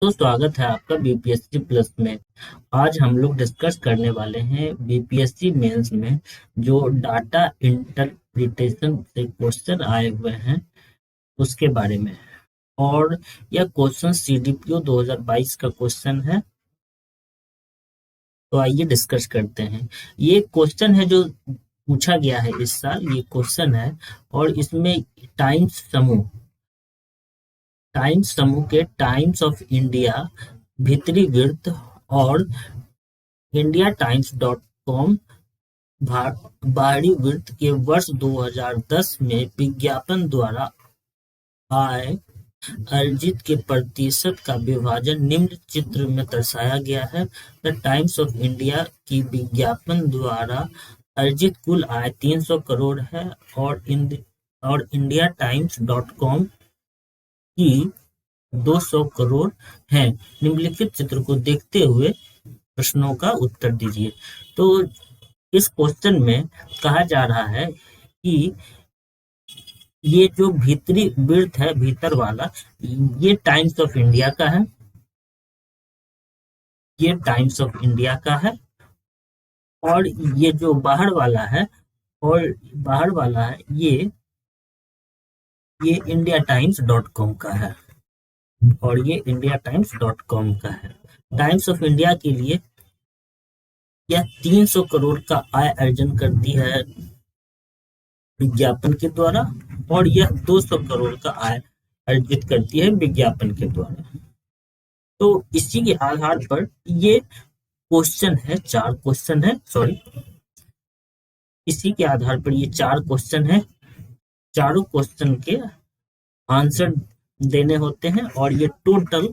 तो स्वागत है आपका बीपीएससी प्लस में। आज हम लोग डिस्कस करने वाले हैं बीपीएससी मेंस में जो डाटा इंटरप्रिटेशन से क्वेश्चन आए हुए हैं उसके बारे में। और यह क्वेश्चन सीडीपीओ 2022 का क्वेश्चन है। तो आइए डिस्कस करते हैं। ये क्वेश्चन है जो पूछा गया है इस साल, ये क्वेश्चन है। और इसमें टाइम्स समूह के टाइम्स ऑफ इंडिया, भीतरी वृत्त और इंडिया टाइम्स डॉट कॉम बाहरी वृत्त के वर्ष 2010 में विज्ञापन द्वारा आय अर्जित के प्रतिशत का विभाजन निम्न चित्र में दर्शाया गया है। द टाइम्स ऑफ इंडिया की विज्ञापन द्वारा अर्जित कुल आय 300 करोड़ है और इंडिया टाइम्स डॉट कॉम की 200 करोड़ है। निम्नलिखित चित्र को देखते हुए प्रश्नों का उत्तर दीजिए। तो इस क्वेश्चन में कहा जा रहा है कि ये जो भीतरी वृत्त है, भीतर वाला, ये टाइम्स ऑफ इंडिया का है। ये टाइम्स ऑफ इंडिया का है। और ये जो बाहर वाला है, ये इंडिया टाइम्स डॉट कॉम का है। और ये इंडिया टाइम्स डॉट कॉम का है। टाइम्स ऑफ इंडिया के लिए यह 300 करोड़ का आय अर्जन करती है विज्ञापन के द्वारा, और यह 200 करोड़ का आय अर्जित करती है विज्ञापन के द्वारा। तो इसी के आधार पर ये क्वेश्चन है, चार क्वेश्चन है, इसी के आधार पर ये चार क्वेश्चन है। चारों क्वेश्चन के आंसर देने होते हैं और ये टोटल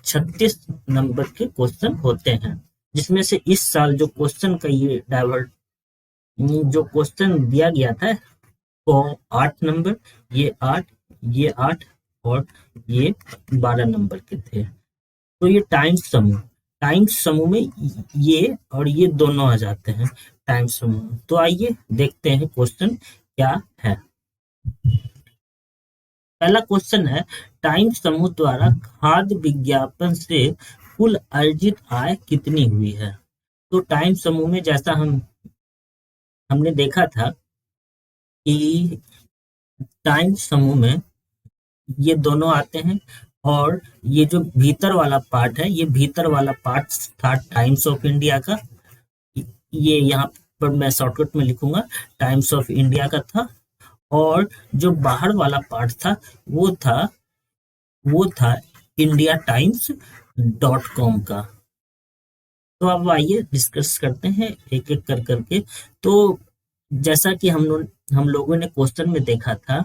36 नंबर के क्वेश्चन होते हैं, जिसमें से इस साल जो क्वेश्चन का जो क्वेश्चन दिया गया था तो 8 नंबर, ये 8 और ये 12 नंबर के थे। तो ये टाइम्स समूह में ये और ये दोनों आ जाते हैं टाइम्स समूह। तो आइए देखते हैं क्वेश्चन क्या है। पहला क्वेश्चन है, टाइम्स समूह द्वारा खाद्य विज्ञापन से कुल अर्जित आय कितनी हुई है। तो टाइम्स समूह में जैसा हमने देखा था कि टाइम्स समूह में ये दोनों आते हैं। और ये जो भीतर वाला पार्ट है, ये भीतर वाला पार्ट था टाइम्स ऑफ इंडिया का। ये यहाँ पर मैं शॉर्टकट में लिखूंगा, टाइम्स ऑफ इंडिया का था। और जो बाहर वाला पार्ट था वो था इंडिया टाइम्स डॉट कॉम का। तो अब आइए डिस्कस करते हैं एक एक कर करके। तो जैसा कि हम लोगों ने क्वेश्चन में देखा था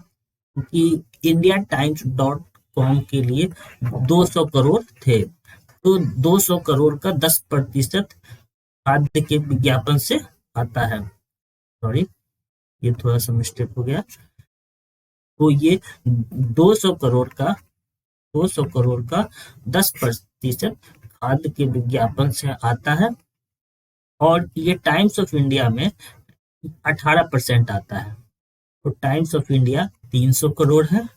कि इंडिया टाइम्स डॉट कॉम के लिए 200 करोड़ थे। तो 200 करोड़ का 10% खाद्य के विज्ञापन से आता है। सॉरी, ये थोड़ा सा मिस्टेक हो गया। तो ये 200 करोड़ का 10% खाद्य के विज्ञापन से आता है। और ये टाइम्स ऑफ इंडिया में 18% आता है। तो टाइम्स ऑफ इंडिया 300 करोड़ है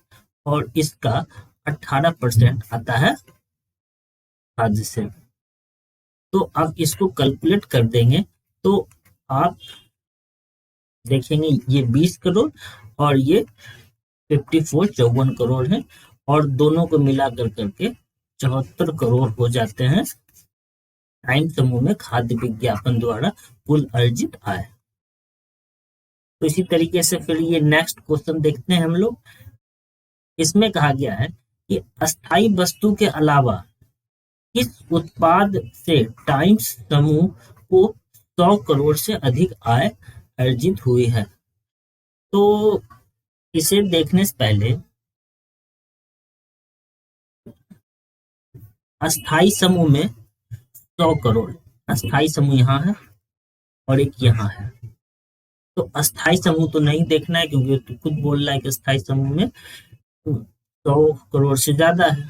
और इसका 18% आता है खाद्य से। तो अब इसको कैलकुलेट कर देंगे तो आप देखेंगे ये 20 करोड़ और ये 54 करोड़ है। और दोनों को मिला करके 74 करोड़ हो जाते हैं टाइम समूह में खाद्य विज्ञापन द्वारा कुल अर्जित आय। तो इसी तरीके से फिर ये नेक्स्ट क्वेश्चन देखते हैं हम लोग। इसमें कहा गया है कि अस्थाई वस्तु के अलावा किस उत्पाद से टाइम्स समूह को 100 करोड़ से अधिक आय अर्जित हुई है। तो इसे देखने से पहले अस्थाई समूह में 100 करोड़, अस्थाई समूह यहाँ है और एक यहाँ है। तो अस्थाई समूह तो नहीं देखना है क्योंकि तो खुद बोल रहा है कि अस्थाई समूह में 100 करोड़ से ज्यादा है।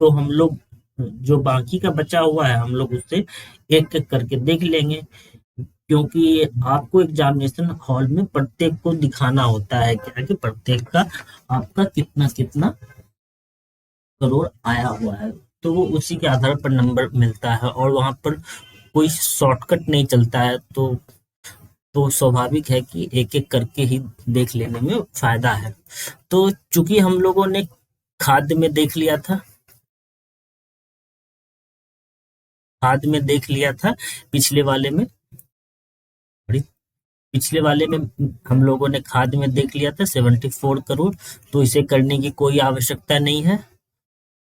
तो हम लोग जो बाकी का बचा हुआ है हम लोग उससे एक एक करके देख लेंगे, क्योंकि आपको एग्जामिनेशन हॉल में प्रत्येक को दिखाना होता है क्या कि प्रत्येक का आपका कितना कितना करोड़ आया हुआ है। तो वो उसी के आधार पर नंबर मिलता है, और वहां पर कोई शॉर्टकट नहीं चलता है, तो स्वाभाविक है कि एक एक करके ही देख लेने में फायदा है। तो चूंकि हम लोगों ने खाद्य में देख लिया था, खाद्य में देख लिया था पिछले वाले में, पिछले वाले में हम लोगों ने खाद्य में देख लिया था 74 करोड़, तो इसे करने की कोई आवश्यकता नहीं है।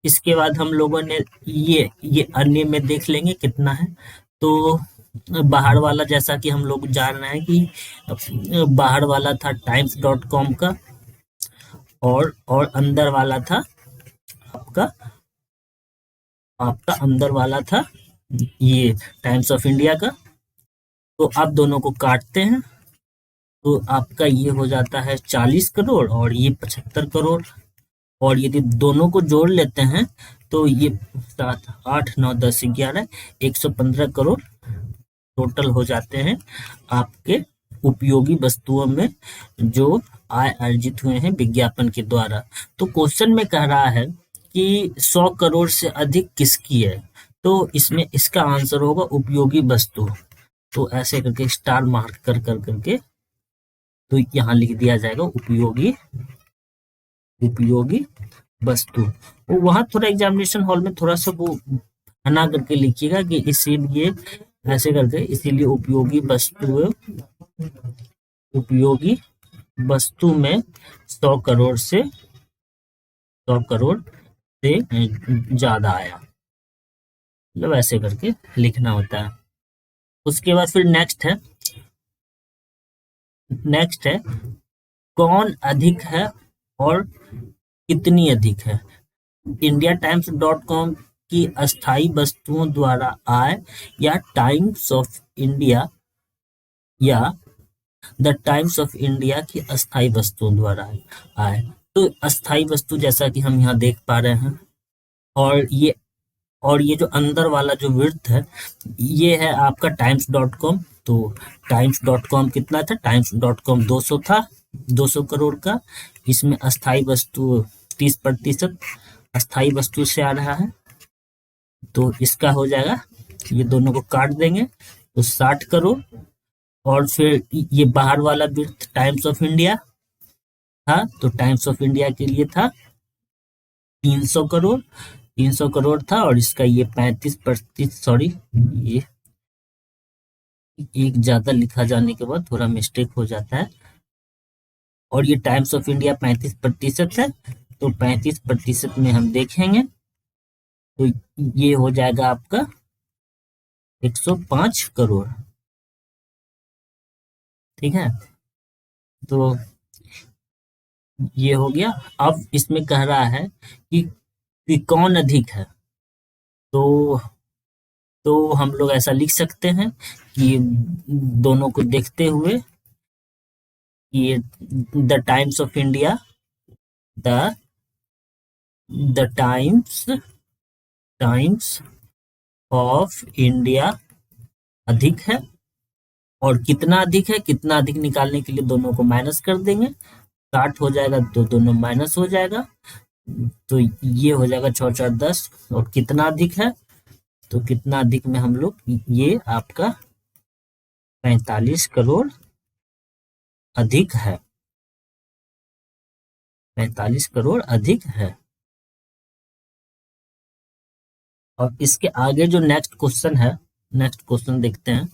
इसके बाद हम लोगों ने ये अन्य में देख लेंगे कितना है। तो बाहर वाला, जैसा कि हम लोग जान रहे हैं कि बाहर वाला था times.com का, और अंदर वाला था आपका आपका अंदर वाला था ये टाइम्स ऑफ इंडिया का। तो आप दोनों को काटते हैं, तो आपका ये हो जाता है 40 करोड़ और ये 75 करोड़। और यदि दोनों को जोड़ लेते हैं तो ये 7, 8, 9, 10, 11, 115 करोड़ टोटल हो जाते हैं आपके उपयोगी वस्तुओं में जो आय अर्जित हुए हैं विज्ञापन के द्वारा। तो क्वेश्चन में कह रहा है कि 100 करोड़ से अधिक किसकी है, तो इसमें इसका आंसर होगा उपयोगी वस्तु। तो ऐसे करके स्टार मार्क कर करके तो यहाँ लिख दिया जाएगा उपयोगी वस्तु। वो वहां थोड़ा एग्जामिनेशन हॉल में थोड़ा सा वो बना करके लिखिएगा कि इसीलिए ऐसे करके, इसीलिए उपयोगी वस्तु में 100 करोड़ से ज्यादा आया, मतलब ऐसे करके लिखना होता है। उसके बाद फिर नेक्स्ट है कौन अधिक है और कितनी अधिक है। इंडिया टाइम्स डॉट कॉम की अस्थायी वस्तुओं द्वारा आय या टाइम्स ऑफ इंडिया की अस्थायी वस्तुओं द्वारा आय। तो अस्थायी वस्तु जैसा कि हम यहाँ देख पा रहे हैं, और ये जो अंदर वाला जो वृत्त है ये है आपका times.com। तो times.com कितना था, times.com 200 था, 200 करोड़ का। इसमें अस्थायी वस्तु 30% अस्थायी वस्तु से आ रहा है, तो इसका हो जाएगा, ये दोनों को काट देंगे तो 60 करोड़। और फिर ये बाहर वाला वृत्त टाइम्स ऑफ इंडिया था, तो टाइम्स ऑफ इंडिया के लिए था 300 करोड़ था, और इसका ये 35%, सॉरी ये एक ज्यादा लिखा जाने के बाद थोड़ा मिस्टेक हो जाता है। और ये टाइम्स ऑफ इंडिया 35% है, तो 35% में हम देखेंगे तो ये हो जाएगा आपका 105 करोड़। ठीक है, तो ये हो गया। अब इसमें कह रहा है कि कौन अधिक है, तो हम लोग ऐसा लिख सकते हैं कि दोनों को देखते हुए ये the times of India the times of India अधिक है। और कितना अधिक है, कितना अधिक निकालने के लिए दोनों को माइनस कर देंगे, 60 हो जाएगा तो दोनों माइनस हो जाएगा, तो ये हो जाएगा 6 4 10। और कितना अधिक है, तो कितना अधिक में हम लोग ये आपका 45 करोड़ अधिक है, 45 करोड़ अधिक है। और इसके आगे जो नेक्स्ट क्वेश्चन है, नेक्स्ट क्वेश्चन देखते हैं।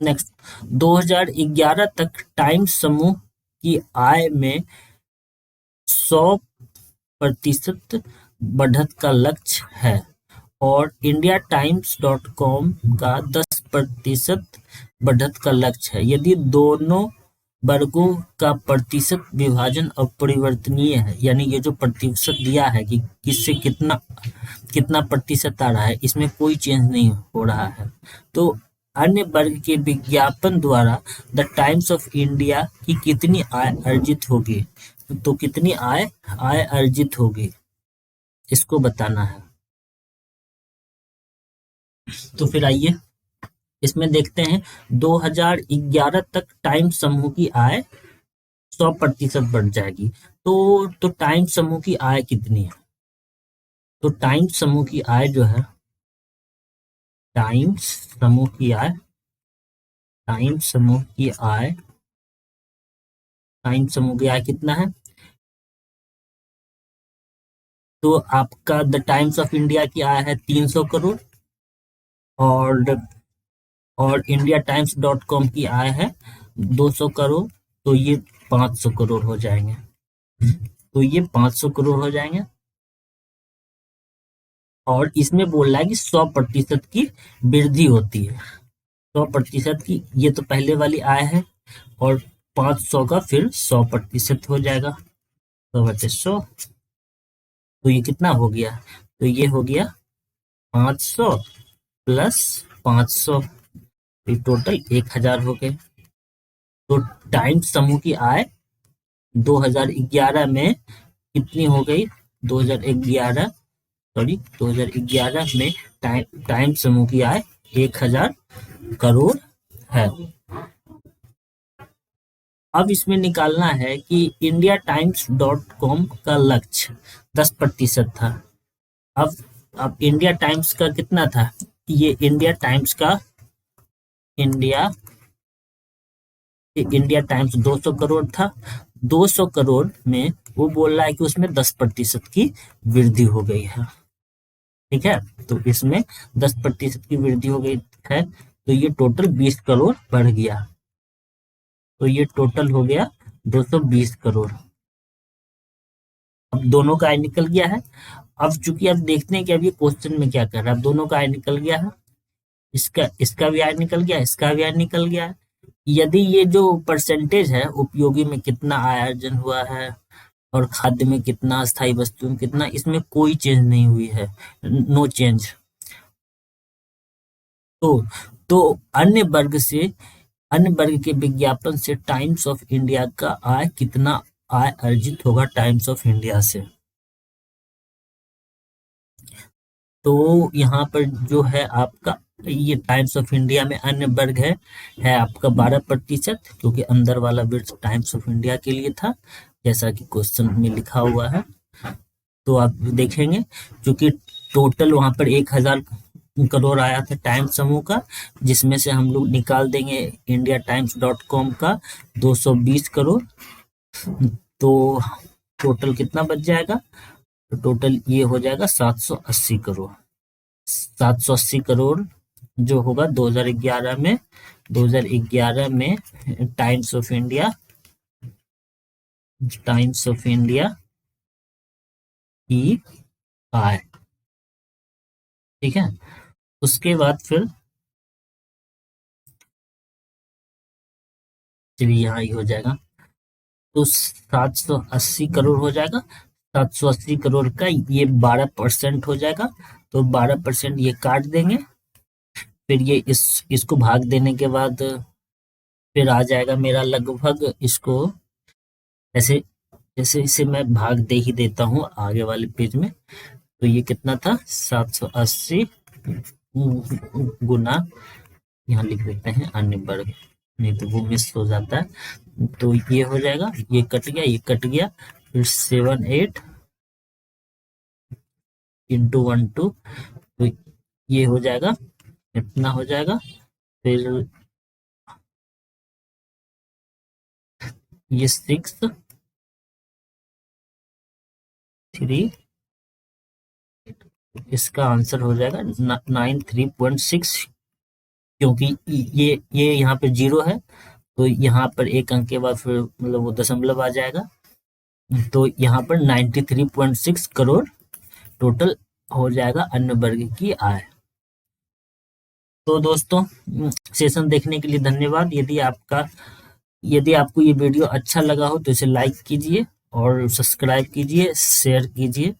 नेक्स्ट 2011 तक टाइम्स समूह की आय में 100% बढ़त का लक्ष्य है, और इंडिया टाइम्स .com का 10% बढ़त का लक्ष्य है। यदि दोनों वर्गों का प्रतिशत विभाजन अपरिवर्तनीय है, यानी ये जो प्रतिशत दिया है कि किससे कितना कितना प्रतिशत आ रहा है, इसमें कोई चेंज नहीं हो रहा है, तो अन्य वर्ग के विज्ञापन द्वारा द टाइम्स ऑफ इंडिया की कितनी आय अर्जित होगी। तो कितनी आय अर्जित होगी इसको बताना है। तो फिर आइए इसमें देखते हैं 2011 तक टाइम्स समूह की आय 100% बढ़ जाएगी। तो टाइम समूह की आय कितनी है? तो टाइम समूह की आय जो है, टाइम समूह की आय, टाइम समूह की आय, टाइम समूह की आय कितना है? तो आपका द टाइम्स ऑफ इंडिया की आय है 300 करोड़, और इंडिया टाइम्स .com की आय है 200 करोड़। तो ये 500 करोड़ हो जाएंगे। तो ये 500 करोड़ हो जाएंगे। और इसमें बोल रहा है कि 100% की वृद्धि होती है। 100% की, ये तो पहले वाली आय है, और 500 का फिर 100% हो जाएगा। 100 तो ये कितना हो गया? तो ये हो गया 500 प्लस 500, टोटल 1000 हो गए। तो टाइम समूह की आय 2011 में कितनी हो गई? 2011 सॉरी 2011 में टाइम समूह की आय 1000 करोड़ है। अब इसमें निकालना है कि इंडिया टाइम्स .com का लक्ष्य 10% था। अब इंडिया टाइम्स का कितना था? ये इंडिया टाइम्स का, इंडिया टाइम्स 200 करोड़ था। 200 करोड़ में वो बोल रहा है कि उसमें 10% की वृद्धि हो गई है। ठीक है, तो इसमें 10% की वृद्धि हो गई है, तो ये टोटल 20 करोड़ बढ़ गया। तो ये टोटल हो गया 220 करोड़। अब दोनों का आय निकल गया है। अब चूंकि अब देखते हैं कि अब ये क्वेश्चन में क्या कर रहा है। अब दोनों का आय निकल गया है, इसका भी आय निकल गया, इसका भी आय निकल गया है। यदि ये जो परसेंटेज है, उपयोगी में कितना आय अर्जन हुआ है और खाद्य में कितना, स्थायी वस्तु में कितना, इसमें कोई चेंज नहीं हुई है, नो चेंज। तो अन्य वर्ग के विज्ञापन से टाइम्स ऑफ इंडिया का आय कितना आय अर्जित होगा टाइम्स ऑफ इंडिया से? तो यहाँ पर जो है आपका, ये टाइम्स ऑफ इंडिया में अन्य वर्ग है आपका 12%, क्योंकि अंदर वाला वृत्त टाइम्स ऑफ इंडिया के लिए था, जैसा कि क्वेश्चन में लिखा हुआ है। तो आप देखेंगे क्योंकि टोटल वहां पर 1000 करोड़ आया था टाइम समूह का, जिसमें से हम लोग निकाल देंगे इंडिया टाइम्स .com का 220 करोड़। तो टोटल कितना बच जाएगा? तो टोटल ये हो जाएगा 780 करोड़। 780 करोड़ जो होगा 2011 में टाइम्स ऑफ इंडिया की आय। ठीक है, उसके बाद फिर चलिए यहाँ ही हो जाएगा, तो 780 करोड़ हो जाएगा। 780 करोड़ का ये 12% हो जाएगा, तो 12% ये काट देंगे। फिर ये इसको भाग देने के बाद फिर आ जाएगा मेरा लगभग, इसको ऐसे जैसे इसे मैं भाग दे ही देता हूँ आगे वाले पेज में। तो ये कितना था? 780 गुना, यहाँ लिख देते हैं अन्य वर्ग, नहीं तो वो मिस हो जाता है। तो ये हो जाएगा, ये कट गया, ये कट गया, फिर 78 इंटू 12, तो ये हो जाएगा, इतना हो जाएगा। फिर ये 6 3, इसका आंसर हो जाएगा 93.6, क्योंकि ये यहाँ पे 0 है, तो यहाँ पर एक अंक के बाद फिर मतलब वो दशमलव आ जाएगा। तो यहाँ पर 93.6 करोड़ टोटल हो जाएगा अन्य वर्ग की आय। तो दोस्तों, सेशन देखने के लिए धन्यवाद। यदि आपको ये वीडियो अच्छा लगा हो तो इसे लाइक कीजिए और सब्सक्राइब कीजिए, शेयर कीजिए।